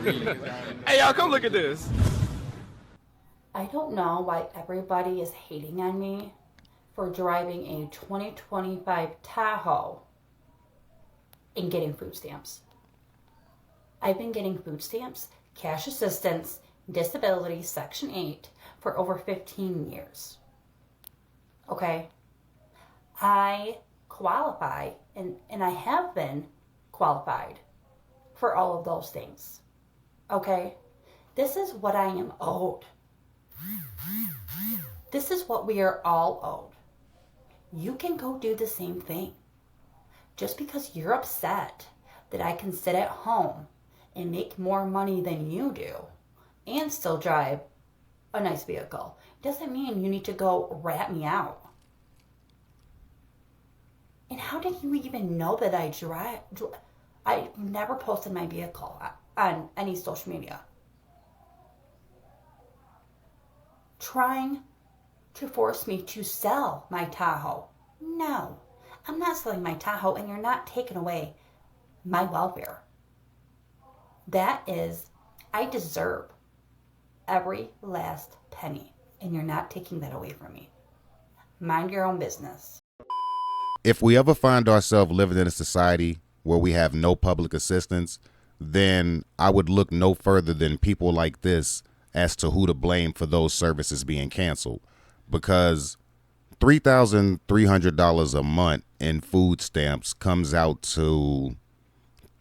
Hey, y'all, come look at this. I don't know why everybody is hating on me for driving a 2025 Tahoe and getting food stamps. I've been getting food stamps, cash assistance, disability, Section 8 for over 15 years. Okay? I qualify, and I have been qualified for all of those things. Okay? This is what I am owed. This is what we are all owed. You can go do the same thing. Just because you're upset that I can sit at home and make more money than you do and still drive a nice vehicle doesn't mean you need to go rat me out. And how did you even know that I drive? I never posted my vehicle on any social media. Trying to force me to sell my Tahoe. No, I'm not selling my Tahoe, and you're not taking away my welfare. That is, I deserve every last penny, and you're not taking that away from me. Mind your own business. If we ever find ourselves living in a society where we have no public assistance, then I would look no further than people like this as to who to blame for those services being canceled. Because $3,300 a month in food stamps comes out to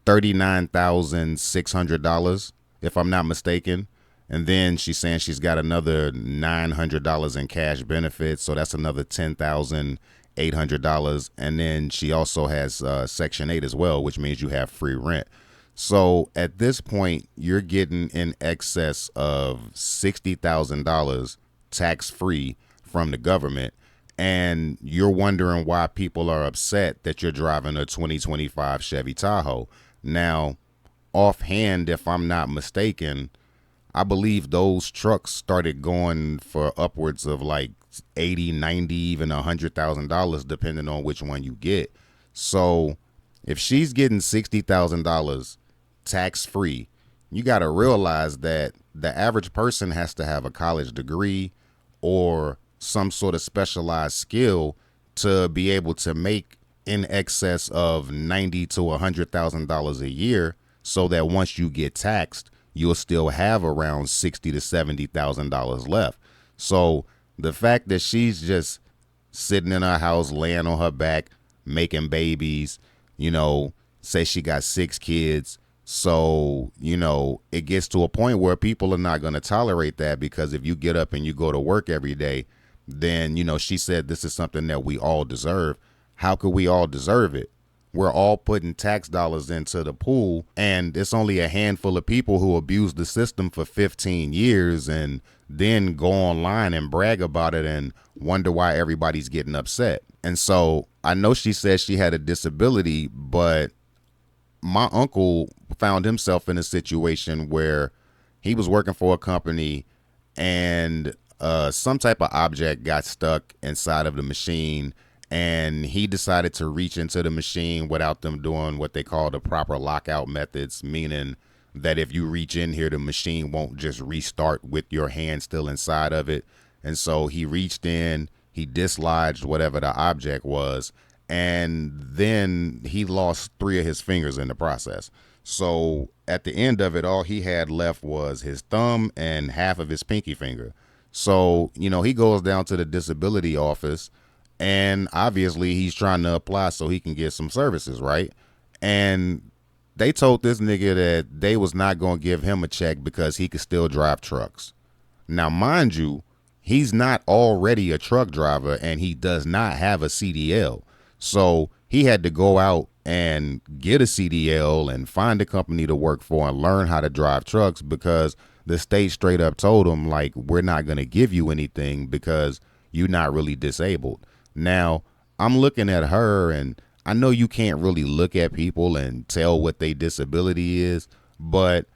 $39,600, if I'm not mistaken. And then she's saying she's got another $900 in cash benefits, so that's another $10,800. And then she also has Section 8 as well, which means you have free rent. So at this point, you're getting in excess of $60,000 tax free from the government. And you're wondering why people are upset that you're driving a 2025 Chevy Tahoe. Now, offhand, if I'm not mistaken, I believe those trucks started going for upwards of like 80, 90, even $100,000, depending on which one you get. So if she's getting $60,000 tax free, you got to realize that the average person has to have a college degree or some sort of specialized skill to be able to make in excess of $90,000 to $100,000 a year, so that once you get taxed, you'll still have around $60,000 to $70,000 left. So the fact that she's just sitting in her house, laying on her back, making babies, say she got 6 kids. So, it gets to a point where people are not going to tolerate that, because if you get up and you go to work every day, then, she said this is something that we all deserve. How could we all deserve it? We're all putting tax dollars into the pool, and it's only a handful of people who abuse the system for 15 years and then go online and brag about it and wonder why everybody's getting upset. And so I know she said she had a disability, but my uncle found himself in a situation where he was working for a company, and some type of object got stuck inside of the machine, and he decided to reach into the machine without them doing what they call the proper lockout methods, meaning that if you reach in here, the machine won't just restart with your hand still inside of it. And so he reached in, he dislodged whatever the object was, and then he lost 3 of his fingers in the process. So at the end of it, all he had left was his thumb and half of his pinky finger. So, he goes down to the disability office, and obviously he's trying to apply so he can get some services, right? And they told this nigga that they was not going to give him a check because he could still drive trucks. Now, mind you, he's not already a truck driver, and he does not have a CDL. So he had to go out and get a CDL and find a company to work for and learn how to drive trucks, because the state straight up told him, like, we're not going to give you anything because you're not really disabled. Now, I'm looking at her, and I know you can't really look at people and tell what their disability is, but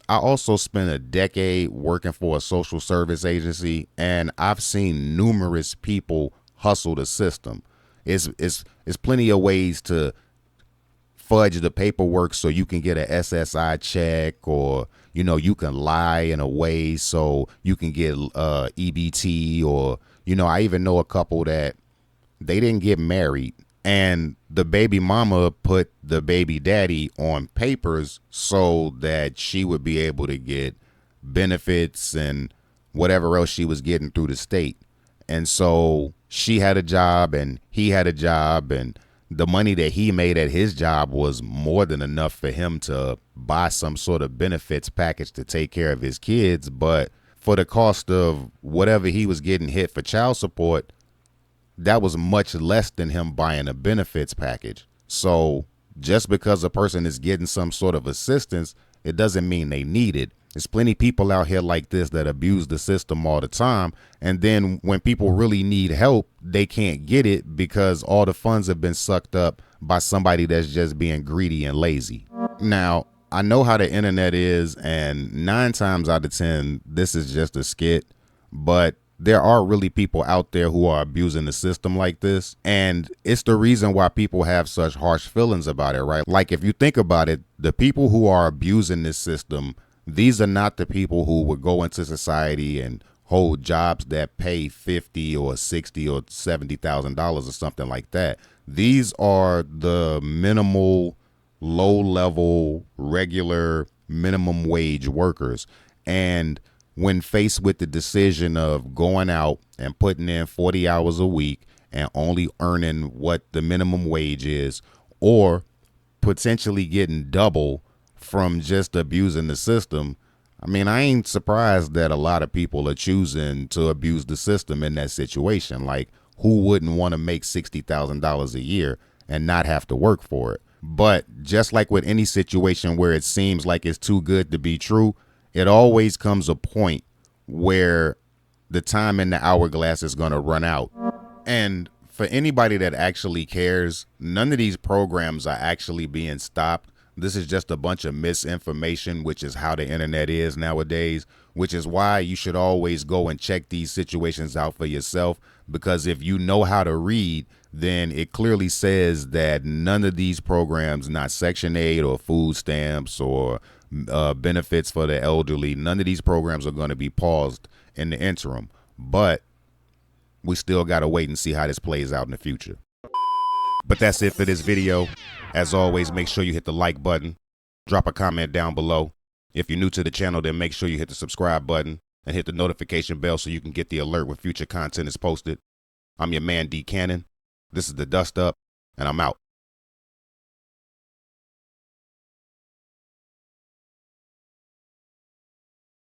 I also spent a decade working for a social service agency, and I've seen numerous people hustle the system. It's plenty of ways to fudge the paperwork so you can get a SSI check, or, you know, you can lie in a way so you can get EBT, or, you know, I even know a couple that they didn't get married and the baby mama put the baby daddy on papers so that she would be able to get benefits and whatever else she was getting through the state. And so she had a job and he had a job, and the money that he made at his job was more than enough for him to buy some sort of benefits package to take care of his kids. But for the cost of whatever he was getting hit for child support, that was much less than him buying a benefits package. So just because a person is getting some sort of assistance, it doesn't mean they need it. There's plenty of people out here like this that abuse the system all the time. And then when people really need help, they can't get it because all the funds have been sucked up by somebody that's just being greedy and lazy. Now, I know how the internet is, and 9 times out of 10, this is just a skit, but there are really people out there who are abusing the system like this. And it's the reason why people have such harsh feelings about it, right? Like, if you think about it, the people who are abusing this system, these are not the people who would go into society and hold jobs that pay $50 or $60 or $70,000 or something like that. These are the minimal, low-level, regular, minimum wage workers. And when faced with the decision of going out and putting in 40 hours a week and only earning what the minimum wage is, or potentially getting double from just abusing the system, I mean, I ain't surprised that a lot of people are choosing to abuse the system in that situation. Like, who wouldn't want to make $60,000 a year and not have to work for it? But just like with any situation where it seems like it's too good to be true, it always comes a point where the time in the hourglass is going to run out. And for anybody that actually cares, none of these programs are actually being stopped. This is just a bunch of misinformation, which is how the internet is nowadays, which is why you should always go and check these situations out for yourself. Because if you know how to read, then it clearly says that none of these programs, not Section 8 or food stamps or benefits for the elderly, none of these programs are going to be paused in the interim. But we still got to wait and see how this plays out in the future. But that's it for this video. As always, make sure you hit the like button. Drop a comment down below. If you're new to the channel, then make sure you hit the subscribe button and hit the notification bell so you can get the alert when future content is posted. I'm your man, D Cannon. This is The Dust Up, and I'm out.